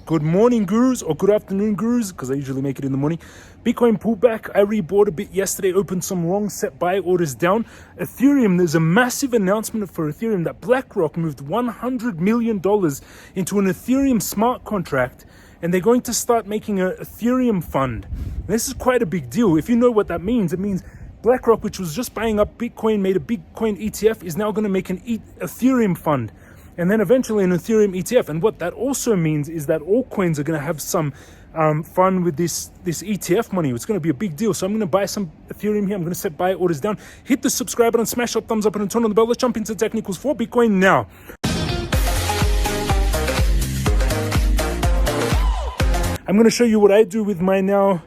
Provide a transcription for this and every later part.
Good morning, gurus, or good afternoon, gurus, because I usually make it in the morning. Bitcoin pullback. I rebought a bit yesterday, opened some long set buy orders down. Ethereum, there's a massive announcement for Ethereum that BlackRock moved $100 million into an Ethereum smart contract, and they're going to start making an Ethereum fund. And this is quite a big deal. If you know what that means, it means BlackRock, which was just buying up Bitcoin, made a Bitcoin ETF, is now going to make an Ethereum fund. And then eventually an Ethereum ETF. And what that also means is that all coins are going to have some fun with this ETF money. It's going to be a big deal. So I'm going to buy some Ethereum here. I'm going to set buy orders down. Hit the subscribe button, smash that thumbs up, and turn on the bell. Let's jump into technicals for Bitcoin now. I'm going to show you what I do with my now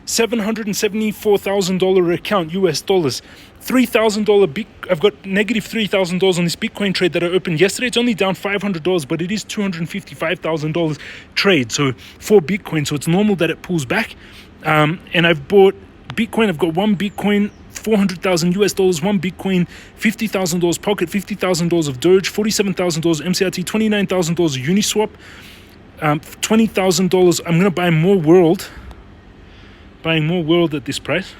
$774,000 account, US dollars. $3,000 I've got negative $3,000 on this Bitcoin trade that I opened yesterday. It's only down $500, but it is $255,000 trade. So for Bitcoin, so it's normal that it pulls back. And I've bought Bitcoin. I've got one Bitcoin, 400,000 US dollars, one Bitcoin, $50,000 Pocket, $50,000 of Doge, $47,000 MCRT, $29,000 of Uniswap, $20,000. I'm gonna buy more World. Buying more World at this price.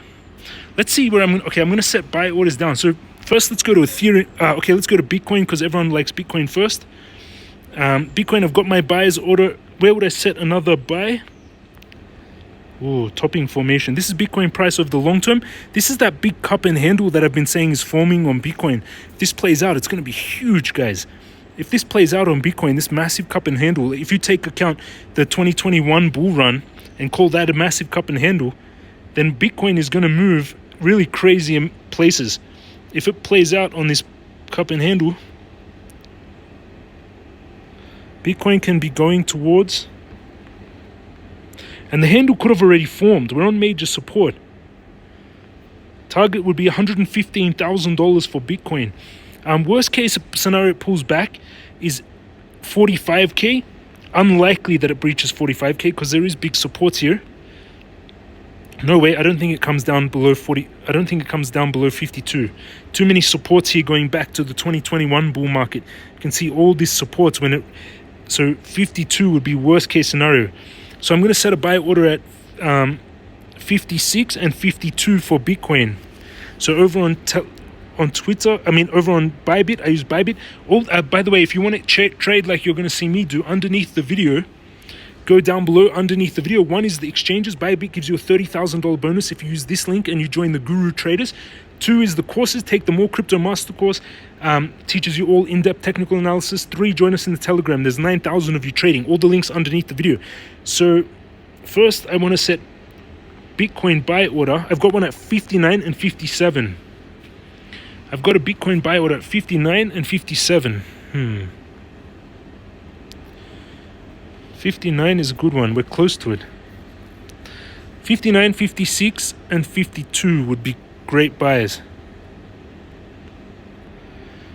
Let's see where I'm going to set buy orders down. So first, let's go to Ethereum. Let's go to Bitcoin because everyone likes Bitcoin first. Bitcoin, I've got my buyer's order. Where would I set another buy? Oh, topping formation. This is Bitcoin price over the long term. This is that big cup and handle that I've been saying is forming on Bitcoin. If this plays out, it's going to be huge, guys. If this plays out on Bitcoin, this massive cup and handle, if you take account the 2021 bull run and call that a massive cup and handle, then Bitcoin is going to move really crazy in places. If it plays out on this cup and handle, Bitcoin can be going towards, and the handle could have already formed. We're on major support. Target would be $115,000 for Bitcoin. Worst case scenario it pulls back is 45K. Unlikely that it breaches 45K because there is big supports here. No way, I don't think it comes down below 40. I don't think it comes down below 52. Too many supports here going back to the 2021 bull market. You can see all these supports so 52 would be worst case scenario. So I'm going to set a buy order at 56 and 52 for Bitcoin. So over on Twitter, over on Bybit, I use Bybit. By the way, if you want to trade like you're going to see me do, underneath the video, go down below underneath the video. One is the exchanges. Bybit gives you a $30,000 bonus if you use this link and you join the Guru Traders. 2 is the courses. Take the More Crypto Master course. Teaches you all in-depth technical analysis. 3, join us in the Telegram. There's 9,000 of you trading. All the links underneath the video. So first, I want to set Bitcoin buy order. I've got one at 59 and 57. I've got a Bitcoin buy order at 59 and 57. 59 is a good one. We're close to it. 59, 56, and 52 would be great buys.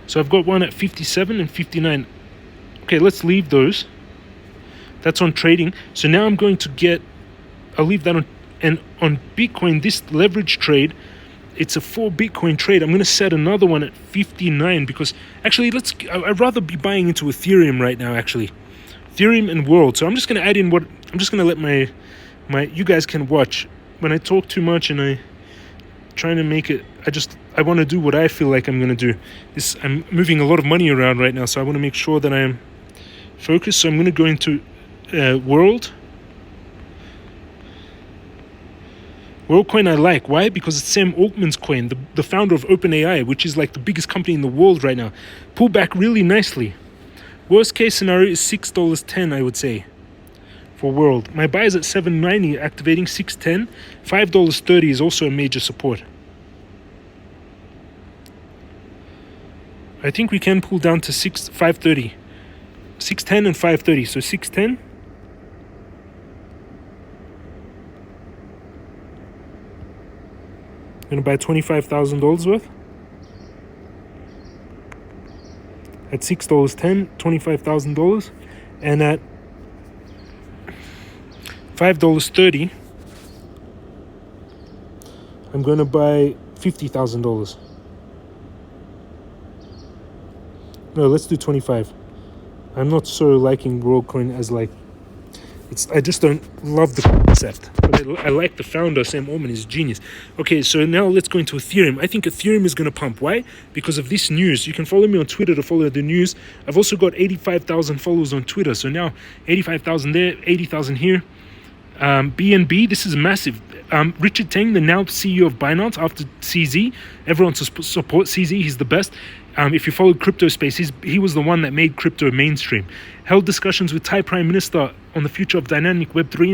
So I've got one at 57 and 59. Okay, let's leave those. That's on trading. So now I'm going to I'll leave that on. And on Bitcoin, this leverage trade, it's a 4 Bitcoin trade. I'm going to set another one at 59 because actually I'd rather be buying into Ethereum right now, actually. Ethereum and World. So I'm just going to add in I'm just going to let my you guys can watch. When I talk too much and I trying to make it, I want to do what I feel like I'm going to do. I'm moving a lot of money around right now, so I want to make sure that I am focused. So I'm going to go into World. WorldCoin I like. Why? Because it's Sam Altman's coin, the founder of OpenAI, which is like the biggest company in the world right now. Pull back really nicely. Worst case scenario is $6.10, I would say, for World. My buy is at $7.90, activating $6.10. $5.30 is also a major support. I think we can pull down to $5.30. $6.10 and $5.30. So $6.10. I'm going to buy $25,000 worth. At $6.10, $25,000. And at $5.30, I'm going to buy $50,000. No, let's do 25. I'm not so liking WorldCoin as like I just don't love the concept, but I like the founder. Sam Altman is a genius. Okay, so now let's go into Ethereum. I think Ethereum is going to pump. Why? Because of this news. You can follow me on Twitter to follow the news. I've also got 85,000 followers on Twitter. So now 85,000 there, 80,000 here. BNB, this is massive. Richard Teng, the now CEO of Binance after CZ. Everyone support CZ. He's the best. If you follow crypto space, he was the one that made crypto mainstream. Held discussions with Thai Prime Minister on the future of dynamic Web3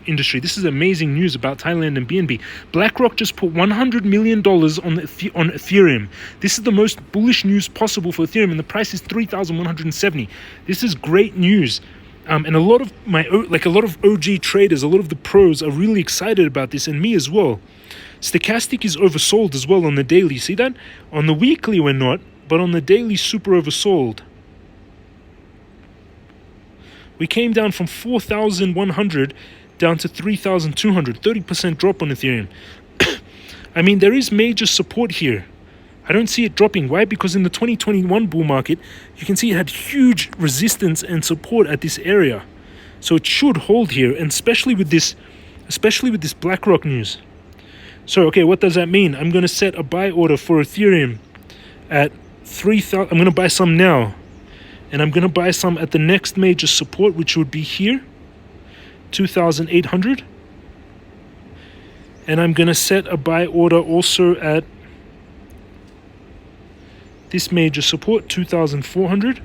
industry. This is amazing news about Thailand and BNB. BlackRock just put $100 million on Ethereum. This is the most bullish news possible for Ethereum, and the price is 3,170. This is great news. And a lot of OG traders, a lot of the pros are really excited about this, and me as well. Stochastic is oversold as well on the daily. See that? On the weekly we're not, but on the daily super oversold. We came down from 4,100 down to 3,200, 30% drop on Ethereum. I mean, there is major support here. I don't see it dropping. Why? Because in the 2021 bull market, you can see it had huge resistance and support at this area. So it should hold here, and especially with this BlackRock news. So, okay, what does that mean? I'm going to set a buy order for Ethereum at 3,000. I'm going to buy some now. And I'm going to buy some at the next major support, which would be here, 2,800. And I'm going to set a buy order also at this major support, 2,400.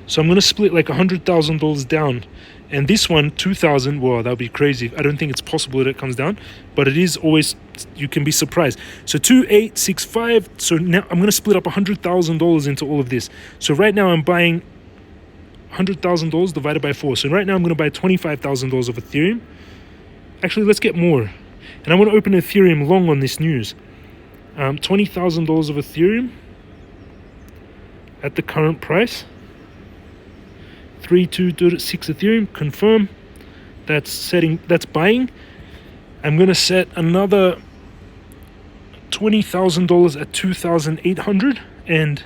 So I'm going to split like $100,000 down. And this one, 2,000, wow, that would be crazy. I don't think it's possible that it comes down, but it is always, you can be surprised. So 2,865, so now I'm going to split up $100,000 into all of this. So right now I'm buying $100,000 divided by 4. So right now I'm going to buy $25,000 of Ethereum. Actually, let's get more. And I want to open Ethereum long on this news. $20,000 of Ethereum at the current price. 3,226 Ethereum, confirm. That's buying. I'm going to set another $20,000 at 2,800 and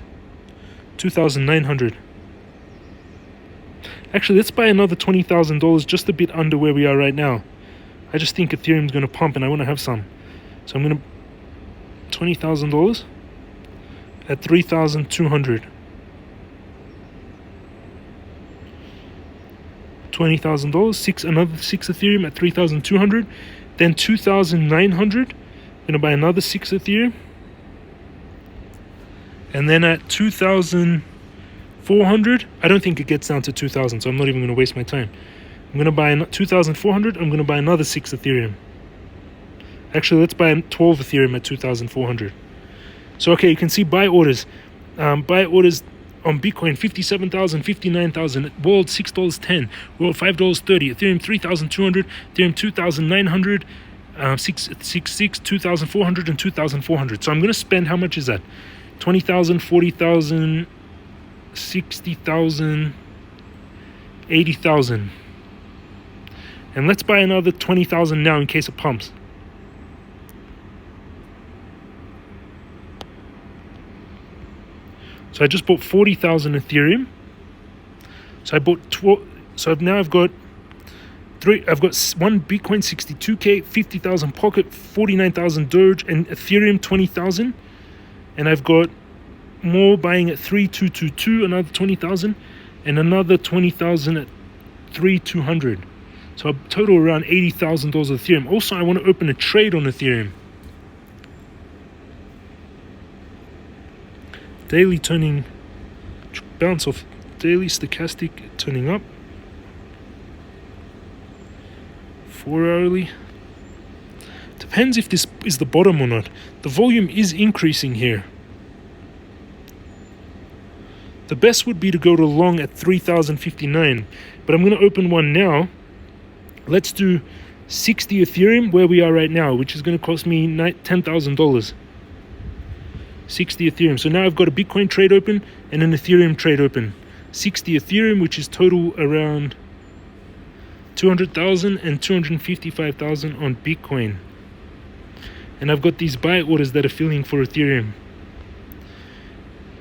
2,900. Actually, let's buy another $20,000, just a bit under where we are right now. I just think Ethereum's going to pump and I want to have some. So I'm going to $20,000 at 3,200. $20,000, another 6 Ethereum at 3,200, then 2,900. Gonna buy another 6 Ethereum, and then at 2,400, I don't think it gets down to 2,000, so I'm not even gonna waste my time. I'm gonna buy 2,400. I'm gonna buy another 6 Ethereum. Actually, let's buy 12 Ethereum at 2,400. So okay, you can see buy orders. Buy orders on Bitcoin, 57,000, 59,000, World $6.10, World $5.30, Ethereum 3,200, Ethereum 2,900, 666, 2,400, and 2,400. So I'm going to spend, how much is that? 20,000, 40,000, 60,000, 80,000. And let's buy another 20,000 now in case it pumps. So I just bought 40,000 Ethereum. So I bought I've got 1 Bitcoin 62K, 50,000 Pocket, 49,000 Doge, and Ethereum 20,000. And I've got more buying at 3,222, another 20,000, and another 20,000 at 3,200. So a total around $80,000 of Ethereum. Also, I want to open a trade on Ethereum. Daily turning, bounce off daily, stochastic turning up. 4 hourly. Depends if this is the bottom or not. The volume is increasing here. The best would be to go to long at 3,059, but I'm going to open one now. Let's do 60 Ethereum where we are right now, which is going to cost me $10,000. 60 Ethereum. So now I've got a Bitcoin trade open and an Ethereum trade open. 60 Ethereum, which is total around 200,000 and 255,000 on Bitcoin. And I've got these buy orders that are filling for Ethereum.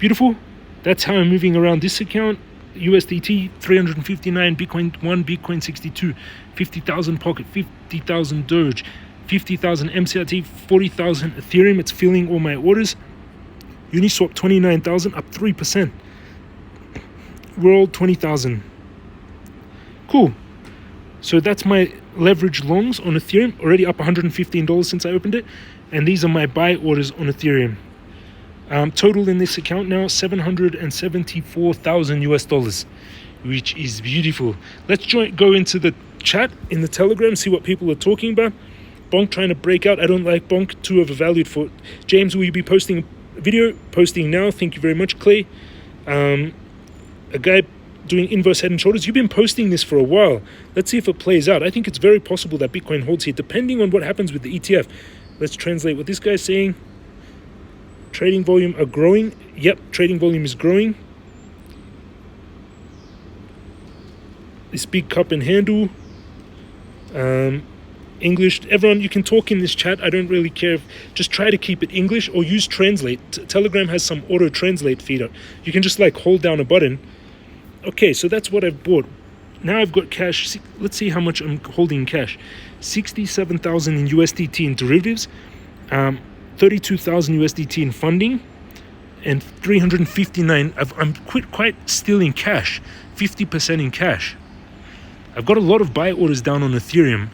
Beautiful. That's how I'm moving around this account. USDT 359, Bitcoin 1, Bitcoin 62, 50,000 Pocket, 50,000 Doge, 50,000 MCRT, 40,000 Ethereum. It's filling all my orders. Uniswap 29,000, up 3%. World 20,000. Cool. So that's my leverage longs on Ethereum, already up $115 since I opened it. And these are my buy orders on Ethereum. Total in this account now 774,000 US dollars, which is beautiful. Let's go into the chat in the Telegram, see what people are talking about. Bonk trying to break out. I don't like Bonk, too overvalued for. James, will you be posting a video? Posting now. Thank you very much, Clay. A guy doing inverse head and shoulders. You've been posting this for a while. Let's see if it plays out. I think it's very possible that Bitcoin holds here, depending on what happens with the ETF. Let's translate what this guy's saying. Trading volume are growing. Yep, trading volume is growing. This big cup and handle. English. Everyone, you can talk in this chat. I don't really care. Just try to keep it English or use translate. Telegram has some auto translate feature. You can just like hold down a button. Okay, so that's what I've bought. Now I've got cash. Let's see how much I'm holding in cash. 67,000 in USDT in derivatives, 32,000 USDT in funding, and 359. I'm quite still in cash, 50% in cash. I've got a lot of buy orders down on Ethereum.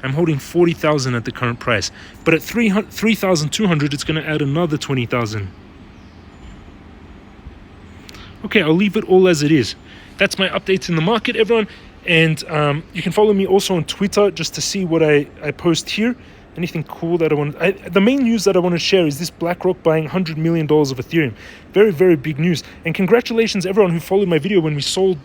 I'm holding 40,000 at the current price, but at 3,200, it's going to add another 20,000. Okay, I'll leave it all as it is. That's my updates in the market, everyone. And you can follow me also on Twitter just to see what I post here. Anything cool that I want. The main news that I want to share is this BlackRock buying $100 million of Ethereum. Very, very big news. And congratulations, everyone who followed my video when we sold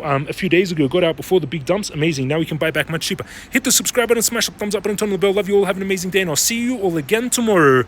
a few days ago, got out before the big dumps. Amazing. Now we can buy back much cheaper. Hit the subscribe button, smash the thumbs up button, turn on the bell. Love you all. Have an amazing day, and I'll see you all again tomorrow.